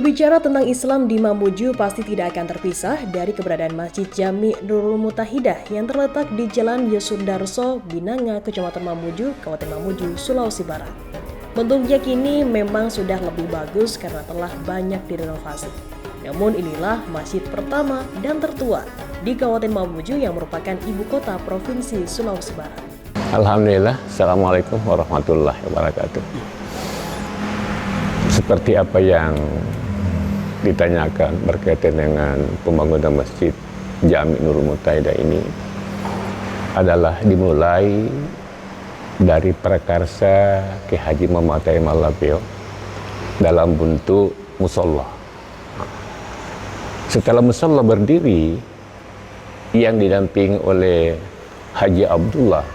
Berbicara tentang Islam di Mamuju pasti tidak akan terpisah dari keberadaan Masjid Jami Nurul Mutahidah yang terletak di Jalan Yosundarso, Binanga, Kecamatan Mamuju, Kabupaten Mamuju, Sulawesi Barat. Bentuknya kini memang sudah lebih bagus karena telah banyak direnovasi. Namun inilah masjid pertama dan tertua di Kabupaten Mamuju yang merupakan ibu kota Provinsi Sulawesi Barat. Alhamdulillah, Assalamualaikum warahmatullahi wabarakatuh. Seperti apa yang ditanyakan berkaitan dengan pembangunan Masjid Jami Nurul Mutahidah ini adalah dimulai dari prakarsa Ki Haji Muhammad Tahir Malapio dalam bentuk musola. Setelah musola berdiri yang didampingi oleh Haji Abdullah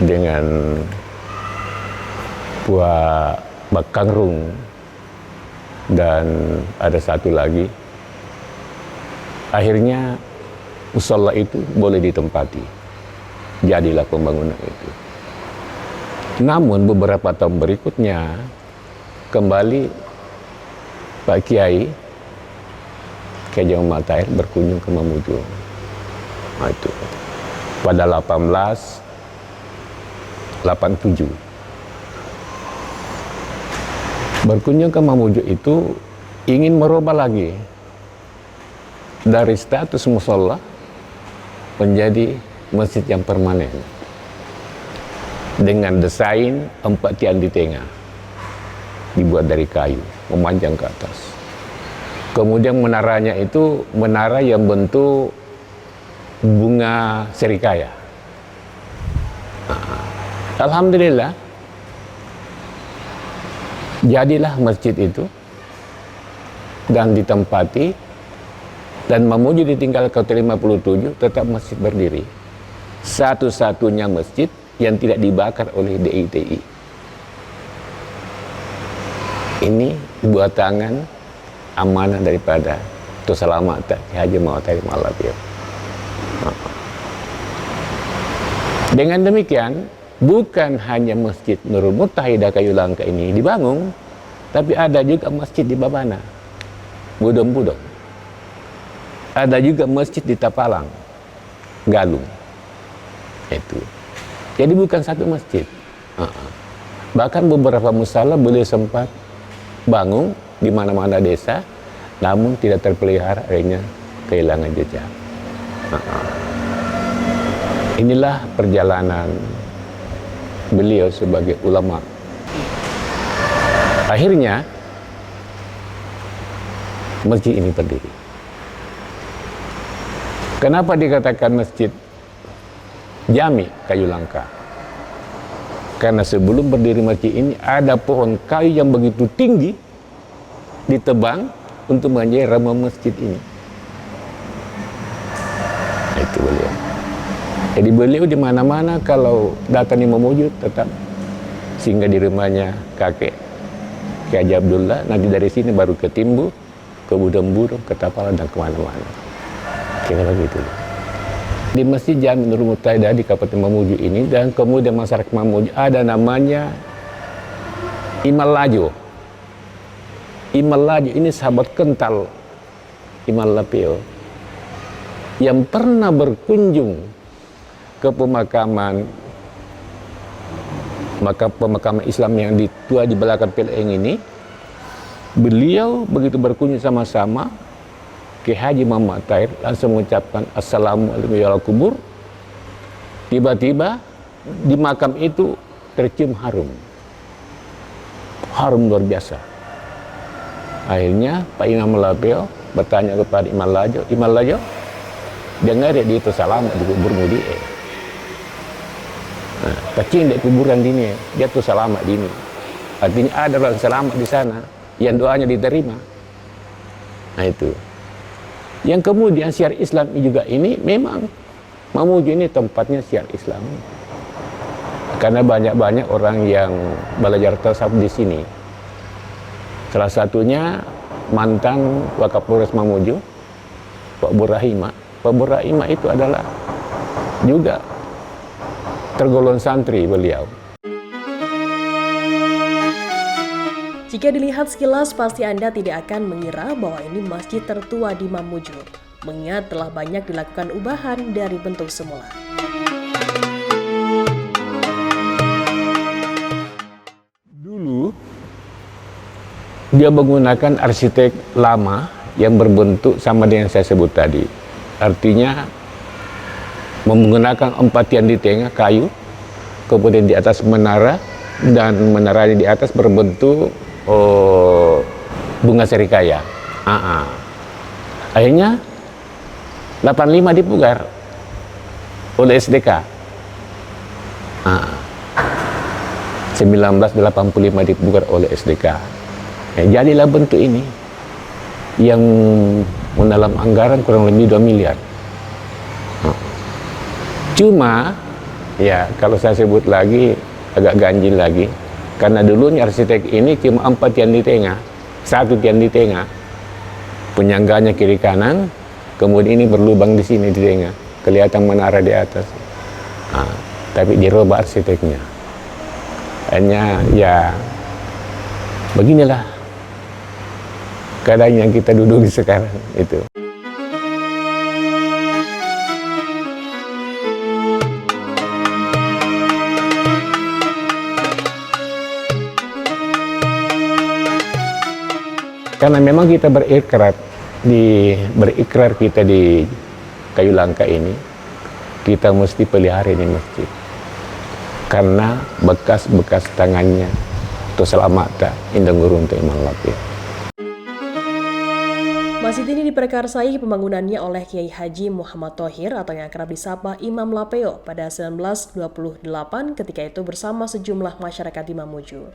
dengan Buah Bakangrung dan ada satu lagi, akhirnya musola itu boleh ditempati, jadilah pembangunan itu. Namun beberapa tahun berikutnya kembali Pak Kiai Muhammad Tahir berkunjung ke Mamuju. Nah, itu pada 1887 berkunjung ke Mamuju itu ingin merubah lagi dari status musola menjadi masjid yang permanen dengan desain 4 tiang di tengah dibuat dari kayu memanjang ke atas. Kemudian menaranya itu menara yang bentuk bunga serikaya. Alhamdulillah jadilah masjid itu dan ditempati, dan Mamuju ditinggal ke 57 tetap masjid berdiri. Satu-satunya masjid yang tidak dibakar oleh DITI. Ini buat tangan amanah daripada Keselamatan Haji Muhammad Tahir Malapio. Dengan demikian, bukan hanya Masjid Nurul Mutahidah Kayu Langka ini dibangun, tapi ada juga masjid di Babana, Budong-Budong. Ada juga masjid di Tapalang, Galung. Itu. Jadi bukan satu masjid. Bahkan beberapa musala beliau sempat bangun di mana-mana desa, namun tidak terpelihara, akhirnya kehilangan jejak. Inilah perjalanan beliau sebagai ulama. Akhirnya masjid ini berdiri. Kenapa dikatakan Masjid Jami Kayu Langka? Karena sebelum berdiri masjid ini ada pohon kayu yang begitu tinggi ditebang untuk menjadi ramah masjid ini. Itu beliau. Jadi beliau di mana-mana kalau datang di Mamuju tetap singgah di rumahnya kakek Ki Haji Abdullah. Nanti dari sini baru ke Timbu, ke Budong-Budong, ke Tapalang dan kemana-mana. Kira begitu. Di Masjid Jami Nurul Mutahidah di Kabupaten Mamuju ini, dan kemudian masyarakat Mamuju ada namanya Imal Lajo. Imal Lajo ini sahabat kental Imal Lapio yang pernah berkunjung ke pemakaman Islam yang tua di belakang PLN ini. Beliau begitu berkunjung sama-sama, Ki Haji Muhammad Tahir langsung mengucapkan Assalamualaikum warahmatullahi kubur. Tiba-tiba di makam itu tercium harum luar biasa. Akhirnya Pak Imam Lapio bertanya kepada Imal Lajo, dengar dia itu selamat di kuburmu dia. Nah, kecil di kuburan ini, dia tuh selamat di ini. Artinya ada orang selamat di sana yang doanya diterima. Nah itu. Yang kemudian syiar Islam juga ini memang Mamuju ini tempatnya syiar Islam. Karena banyak orang yang belajar tasawuf di sini. Salah satunya mantan Wakapolres Mamuju, Pak Burahima. Pak Burahima itu adalah juga tergolong santri beliau. Jika dilihat sekilas, pasti Anda tidak akan mengira bahwa ini masjid tertua di Mamuju, mengingat telah banyak dilakukan ubahan dari bentuk semula. Dulu, dia menggunakan arsitek lama yang berbentuk sama dengan saya sebut tadi. Artinya, menggunakan 4 tiang di tengah kayu, kemudian di atas menara, dan menaranya di atas berbentuk bunga serikaya. Akhirnya 85 dipugar oleh SDK. 1985 dipugar oleh SDK. Jadilah bentuk ini yang dalam anggaran kurang lebih 2 miliar. Cuma ya kalau saya sebut lagi agak ganjil lagi, karena dulunya arsitek ini cuma 4 tiang di tengah, 1 tiang di tengah, penyangganya kiri kanan, kemudian ini berlubang di sini di tengah, kelihatan menara di atas. Tapi dirubah arsiteknya. Hanya ya beginilah keadaan yang kita duduki sekarang itu. Karena memang kita berikrar kita di Kayu Langka ini, kita mesti pelihara ini masjid. Karena bekas-bekas tangannya itu selamata indang ngurunta Imam Lapeo. Masjid ini diperkarsai pembangunannya oleh Kiai Haji Muhammad Thohir atau yang kerap disapa Imam Lapeo pada 1928 ketika itu bersama sejumlah masyarakat di Mamuju.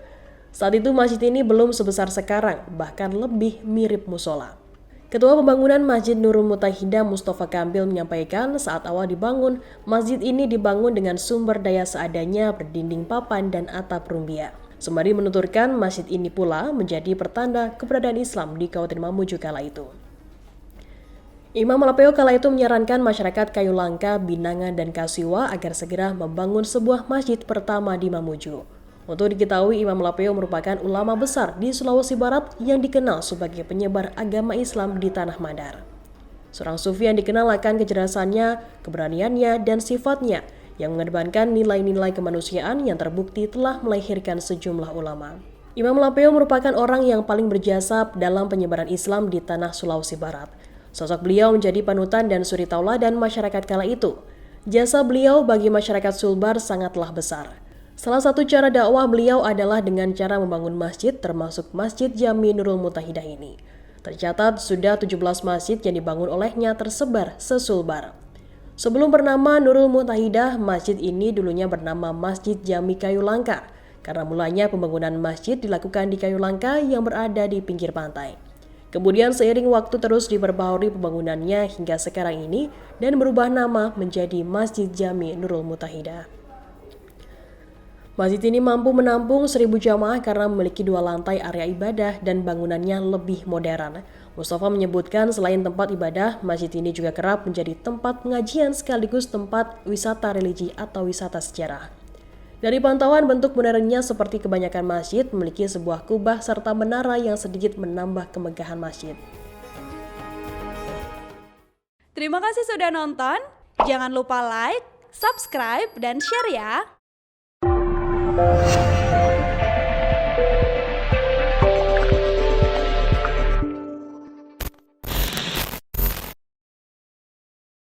Saat itu masjid ini belum sebesar sekarang, bahkan lebih mirip musola. Ketua Pembangunan Masjid Nurul Mutahidah Mustafa Kambil menyampaikan saat awal dibangun, masjid ini dibangun dengan sumber daya seadanya berdinding papan dan atap rumbia. Sembari menuturkan masjid ini pula menjadi pertanda keberadaan Islam di Kabupaten Mamuju kala itu. Imam Lapeo kala itu menyarankan masyarakat Kayu Langka, Binangan, dan Kasiwa agar segera membangun sebuah masjid pertama di Mamuju. Untuk diketahui, Imam Lapeo merupakan ulama besar di Sulawesi Barat yang dikenal sebagai penyebar agama Islam di Tanah Mandar. Seorang sufi yang dikenal akan kecerdasannya, keberaniannya, dan sifatnya yang mengedepankan nilai-nilai kemanusiaan yang terbukti telah melahirkan sejumlah ulama. Imam Lapeo merupakan orang yang paling berjasa dalam penyebaran Islam di Tanah Sulawesi Barat. Sosok beliau menjadi panutan dan suri tauladan masyarakat kala itu. Jasa beliau bagi masyarakat Sulbar sangatlah besar. Salah satu cara dakwah beliau adalah dengan cara membangun masjid, termasuk Masjid Jami Nurul Mutahidah ini. Tercatat sudah 17 masjid yang dibangun olehnya tersebar se-Sulbar. Sebelum bernama Nurul Mutahidah, masjid ini dulunya bernama Masjid Jami Kayu Langka, karena mulanya pembangunan masjid dilakukan di Kayu Langka yang berada di pinggir pantai. Kemudian seiring waktu terus diperbaharui pembangunannya hingga sekarang ini dan berubah nama menjadi Masjid Jami Nurul Mutahidah. Masjid ini mampu menampung 1.000 jamaah karena memiliki 2 lantai area ibadah dan bangunannya lebih modern. Mustafa menyebutkan selain tempat ibadah, masjid ini juga kerap menjadi tempat pengajian sekaligus tempat wisata religi atau wisata sejarah. Dari pantauan bentuk modernnya seperti kebanyakan masjid memiliki sebuah kubah serta menara yang sedikit menambah kemegahan masjid. Terima kasih sudah nonton. Jangan lupa like, subscribe, dan share ya.